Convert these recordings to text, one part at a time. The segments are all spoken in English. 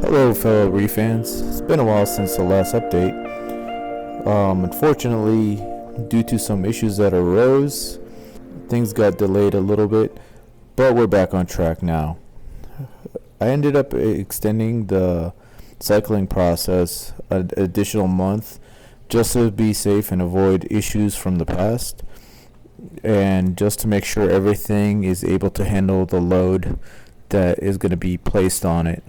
Hello, fellow Reef fans. It's been a while since the last update. Unfortunately, due to some issues that arose, things got delayed a little bit, but we're back on track now. I ended up extending the cycling process an additional month just to be safe and avoid issues from the past, and just to make sure everything is able to handle the load that is going to be placed on it.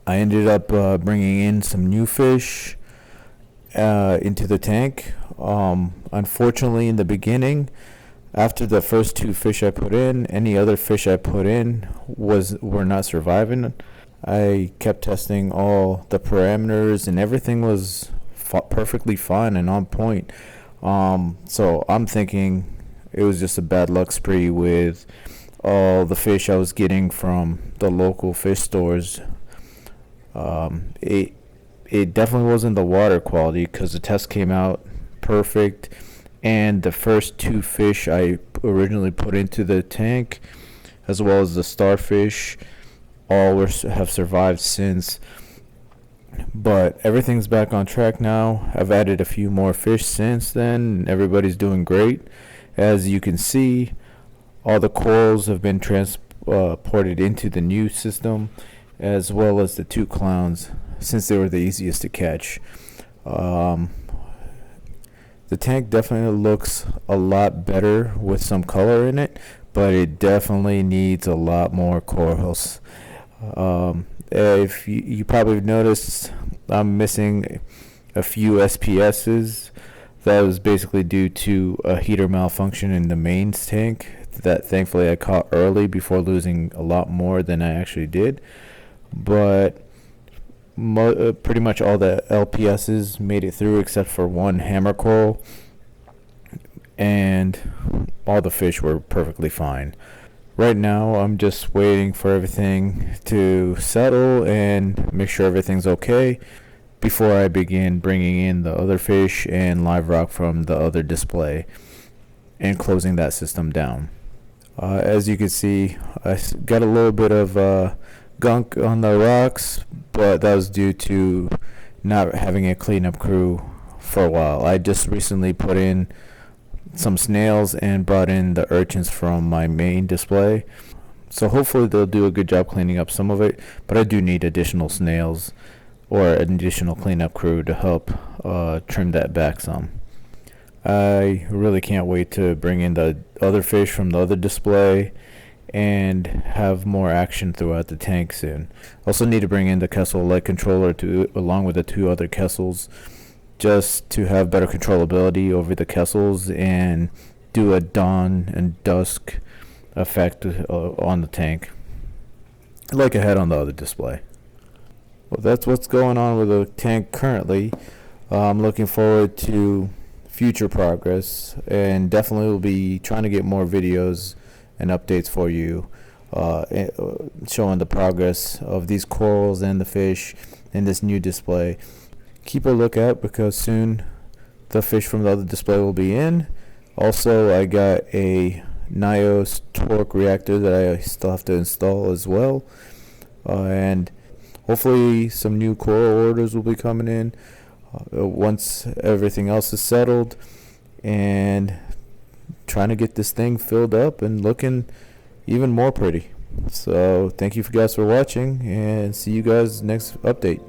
I ended up bringing in some new fish into the tank. Unfortunately, in the beginning, after the first two fish I put in, any other fish I put in were not surviving. I kept testing all the parameters, and everything was perfectly fine and on point. So I'm thinking it was just a bad luck spree with all the fish I was getting from the local fish stores. It definitely wasn't the water quality, because the test came out perfect, and the first two fish I originally put into the tank, as well as the starfish, have survived since. But everything's back on track now. I've added a few more fish since then, and everybody's doing great. As you can see, all the corals have been transported into the new system, as well as the two clowns, since they were the easiest to catch. The tank definitely looks a lot better with some color in it, but it definitely needs a lot more corals. If you probably noticed, I'm missing a few SPSs. That was basically due to a heater malfunction in the mains tank that thankfully I caught early before losing a lot more than I actually did. But pretty much all the LPSs made it through except for one hammer coral, and all the fish were perfectly fine. Right now I'm just waiting for everything to settle and make sure everything's okay before I begin bringing in the other fish and live rock from the other display and closing that system down. As you can see, I got a little bit of gunk on the rocks, but that was due to not having a cleanup crew for a while. I just recently put in some snails and brought in the urchins from my main display, so hopefully they'll do a good job cleaning up some of it, but I do need additional snails or an additional cleanup crew to help trim that back some. I really can't wait to bring in the other fish from the other display and have more action throughout the tank soon. Also need to bring in the Kessel light controller along with the two other Kessels, just to have better controllability over the Kessels and do a dawn and dusk effect on the tank, like I had on the other display. Well, that's what's going on with the tank currently. I'm looking forward to future progress, and definitely will be trying to get more videos and updates for you, showing the progress of these corals and the fish in this new display. Keep a look out, because soon the fish from the other display will be in. Also, I got a Nios torque reactor that I still have to install as well, and hopefully some new coral orders will be coming in once everything else is settled, and trying to get this thing filled up and looking even more pretty. So thank you guys for watching, and see you guys next update.